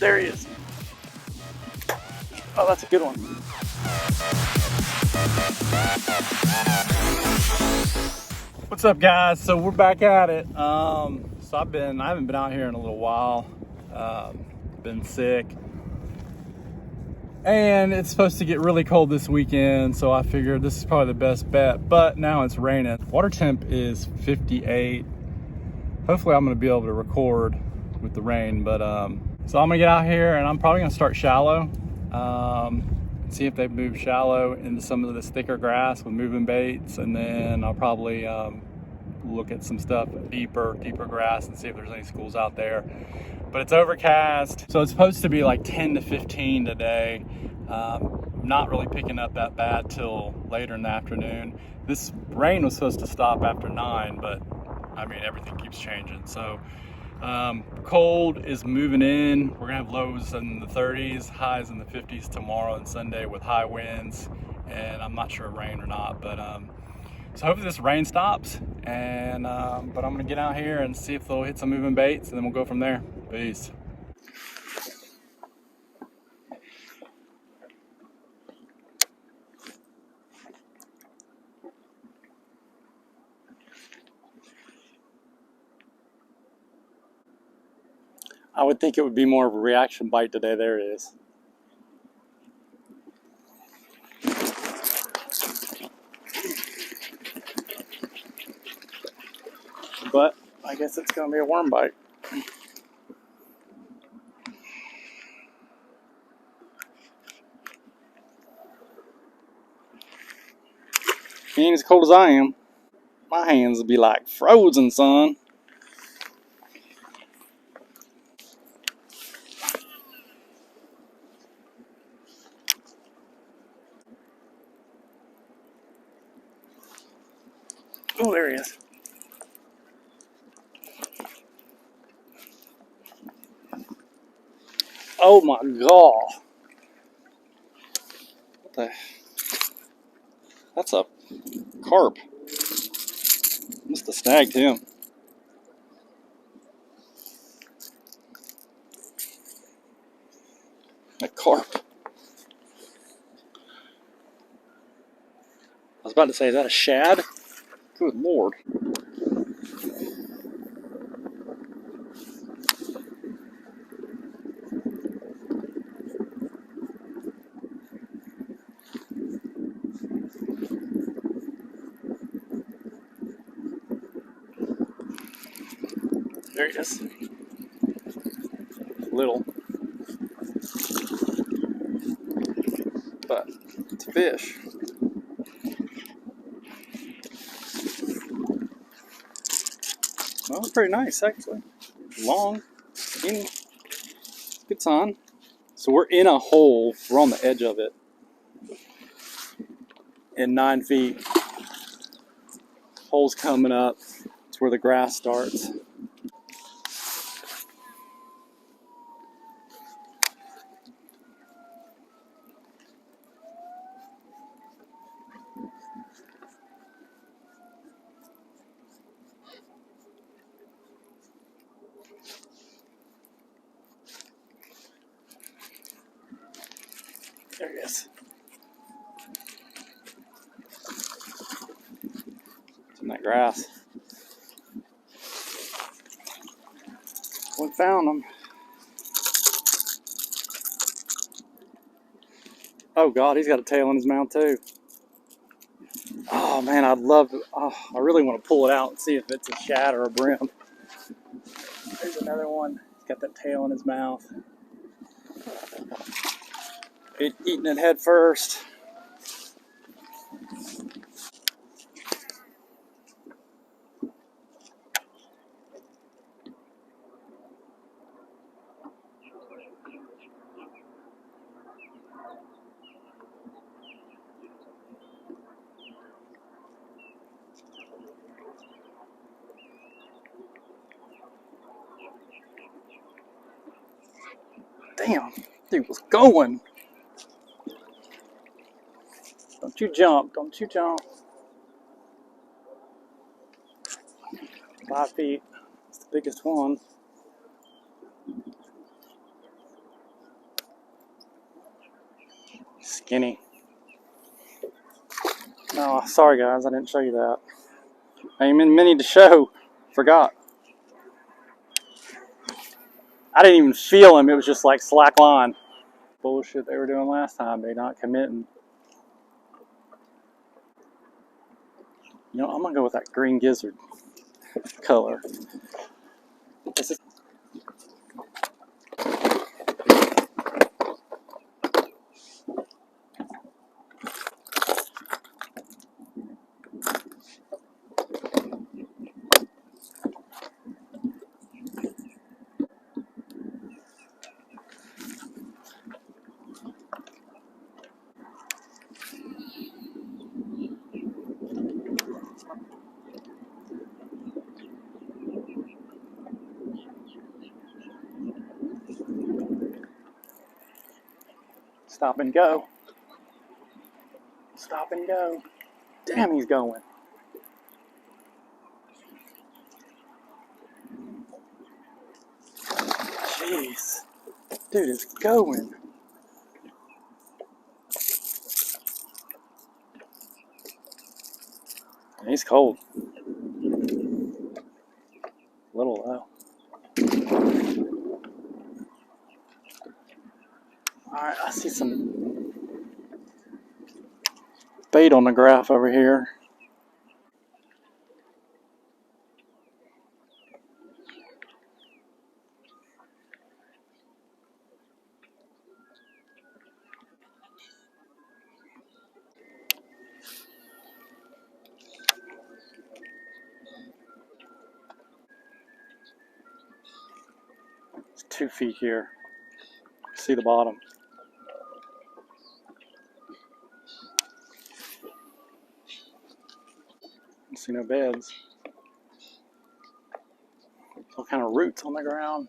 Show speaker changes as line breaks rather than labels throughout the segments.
There he is. Oh, that's a good one. What's up, guys? So we're back at it. So I haven't been out here in a little while. Been sick. And it's supposed to get really cold this weekend, so I figured this is probably the best bet. But now it's raining. Water temp is 58. Hopefully I'm gonna be able to record with the rain, but so I'm gonna get out here and I'm probably gonna start shallow. See if they've moved shallow into some of this thicker grass with moving baits, and then I'll probably look at some stuff deeper grass and see if there's any schools out there. But it's overcast, so it's supposed to be like 10 to 15 today. Not really picking up that bad till later in the afternoon. This rain was supposed to stop after 9, but I mean, everything keeps changing. So cold is moving in. We're gonna have lows in the 30s, highs in the 50s tomorrow and Sunday with high winds, and I'm not sure rain or not, but so hopefully this rain stops, and but I'm gonna get out here and see if they'll hit some moving baits, and then we'll go from there. Peace. I would think it would be more of a reaction bite today. There it is. But I guess it's gonna be a worm bite. He ain't as cold as I am. My hands would be like frozen, son. Oh, there he is. Oh my God. What the? That's a carp. Must have snagged him. A carp. I was about to say, is that a shad? Good Lord. There he is. Little. But it's a fish. Well, it's pretty nice, actually. Long, skinny. Good sign. So we're in a hole. We're on the edge of it. In 9 feet. Hole's coming up. It's where the grass starts. There he is. It's in that grass. We found him. Oh God, he's got a tail in his mouth too. Oh man, I'd love to. Oh, I really want to pull it out and see if it's a shad or a brim. There's another one. He's got that tail in his mouth. Eating it head first. Damn, dude was going. Don't you jump, don't you jump. 5 feet, it's the biggest one. Skinny. Oh, sorry guys, I didn't show you that. I ain't meaning to show. Forgot. I didn't even feel him. It was just like slack line. Bullshit they were doing last time. They not committing. You know, I'm gonna go with that green gizzard color. This is stop and go. Stop and go. Damn, he's going. Jeez. Dude is going. He's cold. Little low. Alright, I see some bait on the graph over here. It's 2 feet here. See the bottom. Don't see no beds. All kind of roots on the ground.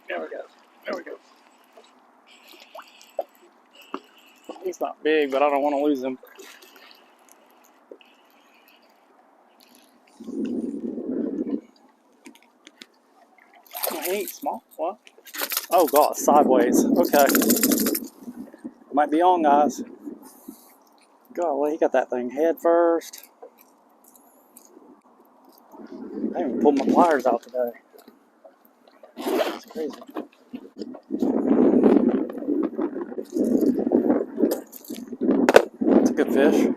There we go. There we go. He's not big, but I don't want to lose him. Oh, he ain't small. What? Oh, God, sideways. Okay. Might be on, guys. Golly, he got that thing head first. I even pulled my pliers out today. That's crazy. It's a good fish.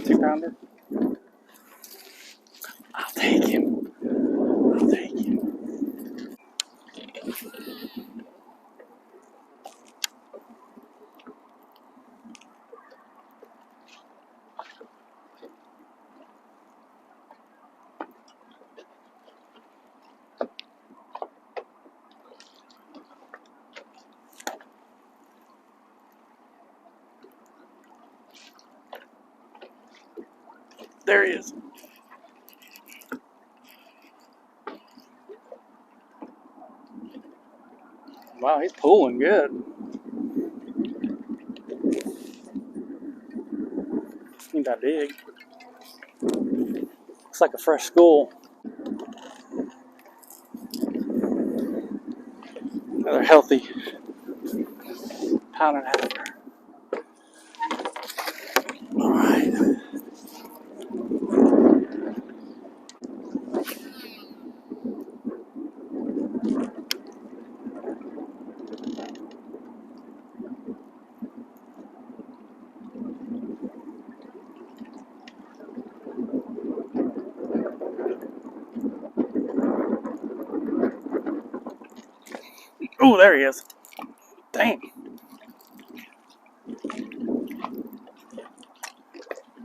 2-pounder. I'll take him. I'll take him. There he is. Wow, he's pulling good. Ain't that big. Looks like a fresh school. Another healthy pound and a half. All right. Oh, there he is. Dang.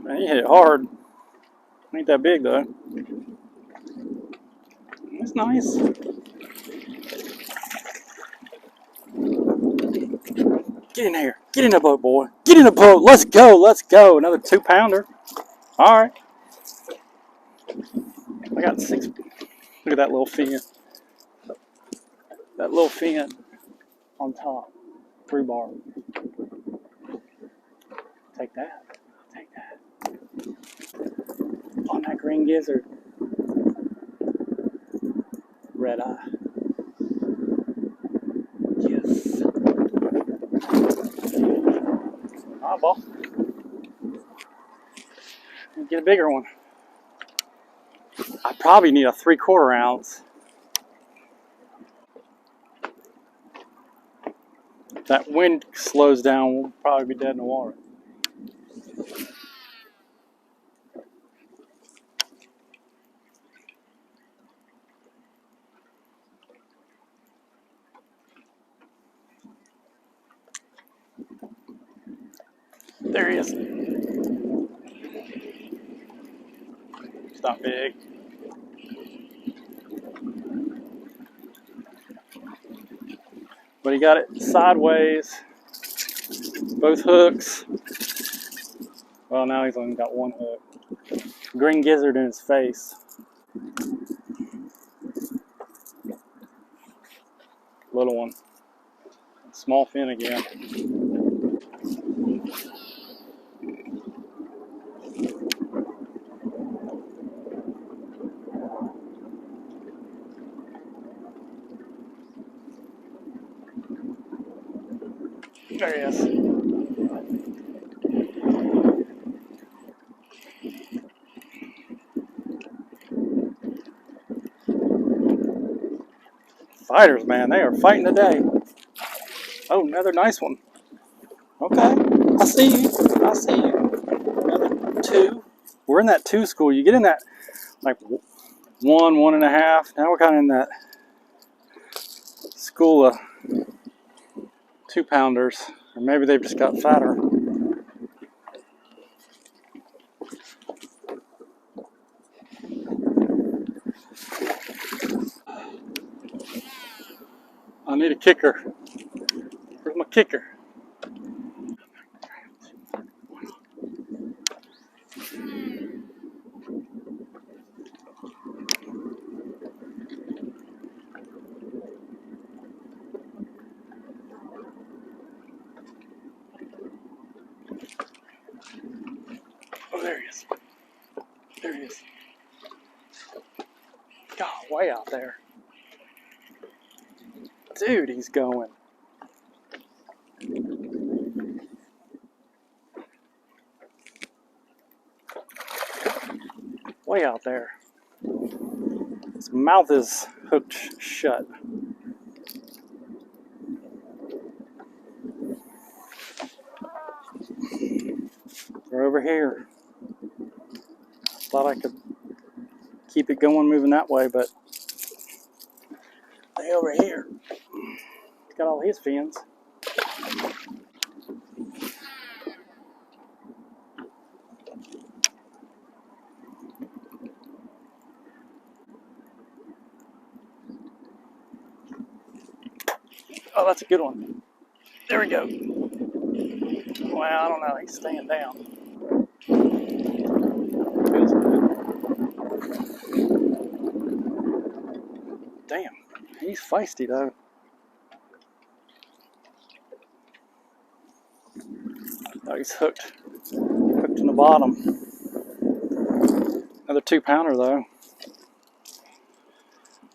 Man, he hit it hard. Ain't that big though. That's nice. Get in here. Get in the boat, boy. Get in the boat. Let's go. Let's go. Another 2-pounder. All right. I got 6. Look at that little fin. That little fin on top. 3 bar. Take that. Take that. On that green gizzard. Red eye. Yes. Eyeball. Get a bigger one. I probably need a 3/4 ounce. If that wind slows down, we'll probably be dead in the water. There he is. It's not big. But he got it sideways. Both hooks. Well, now he's only got one hook. Green gizzard in his face. Little one. Small fin again. There he is. Fighters, man, they are fighting today. Oh, another nice one. Okay, I see you. I see you. Another 2. We're in that 2 school. You get in that like 1, 1.5. Now we're kind of in that school of 2-pounders, or maybe they've just got fatter. I need a kicker. Where's my kicker? Oh, there he is. There he is. God, way out there. Dude, he's going. Way out there. His mouth is hooked shut. They're over here. Thought I could keep it going moving that way, but they over here. He's got all his fins. Oh, that's a good one. There we go. Well, I don't know. He's staying down. damn, he's feisty though. Oh, he's hooked in the bottom. Another 2-pounder though.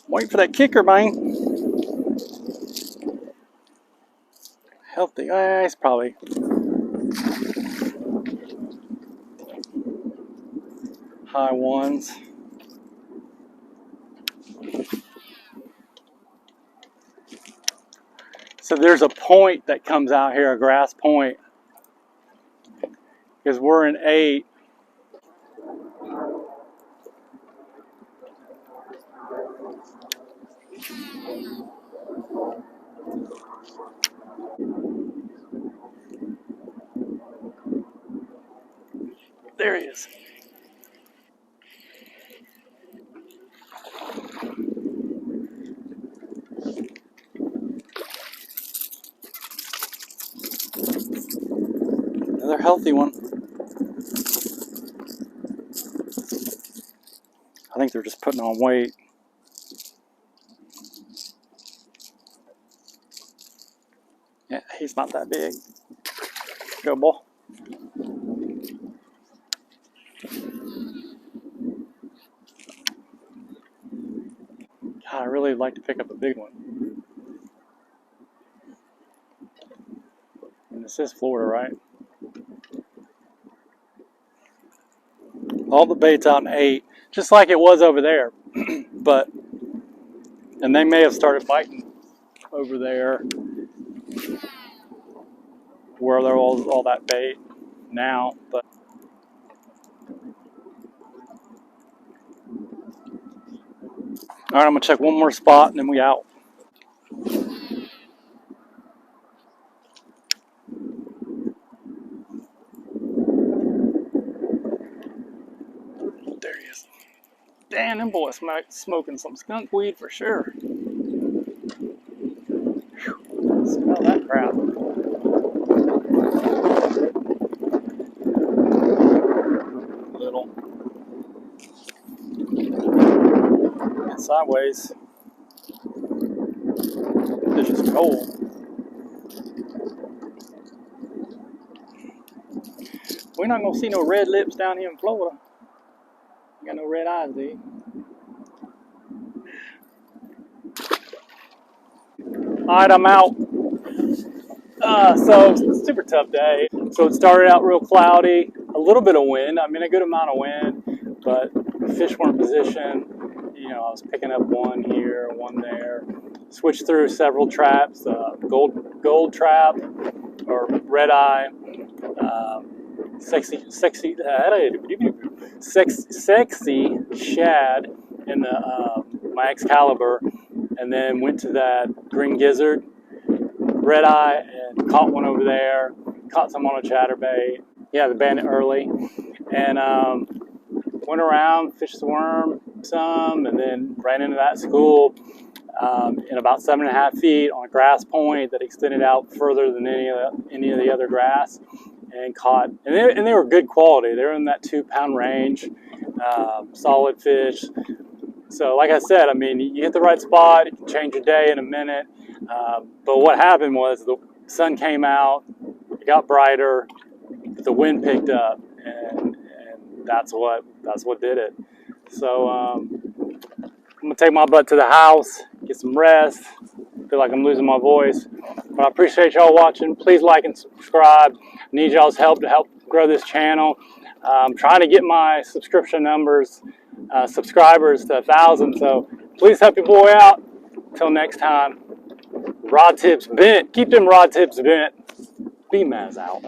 Wait for that kicker, man. Healthy. He's probably high ones. So there's a point that comes out here, a grass point, because we're in 8. There he is. Another healthy one. I think they're just putting on weight. Yeah, he's not that big. Go, boy. God, I really like to pick up a big one. And this is Florida, right? All the bait's out in 8, just like it was over there. And they may have started biting over there where they're all that bait now. But all right, I'm gonna check one more spot and then we out. There he is. Damn, them boys smoking some skunk weed for sure. Whew, smell that crap. Little. And sideways. Fish is cold. We're not gonna see no red lips down here in Florida. You got no red eyes, do you? All right, I'm out. So super tough day. So it started out real cloudy, a little bit of wind. I mean, a good amount of wind, but fish weren't positioned. You know, I was picking up one here, one there. Switched through several traps, gold trap or red eye, sexy shad in the my Excalibur, and then went to that green gizzard, red eye, and caught one over there. Caught some on a chatterbait. Yeah, the bandit early, and went around, fished the worm some, and then ran into that school in about 7.5 feet on a grass point that extended out further than any of the other grass, and caught. And they were good quality. They were in that 2-pound range, solid fish. So, like I said, I mean, you hit the right spot, it can change your day in a minute. But what happened was the sun came out, it got brighter, the wind picked up, and that's what did it. So I'm gonna take my butt to the house, get some rest. Feel like I'm losing my voice, but I appreciate y'all watching. Please like and subscribe. I need y'all's help to help grow this channel. I'm trying to get my subscription numbers, subscribers to 1,000. So please help your boy out. Until next time, rod tips bent. Keep them rod tips bent. Be Maz out.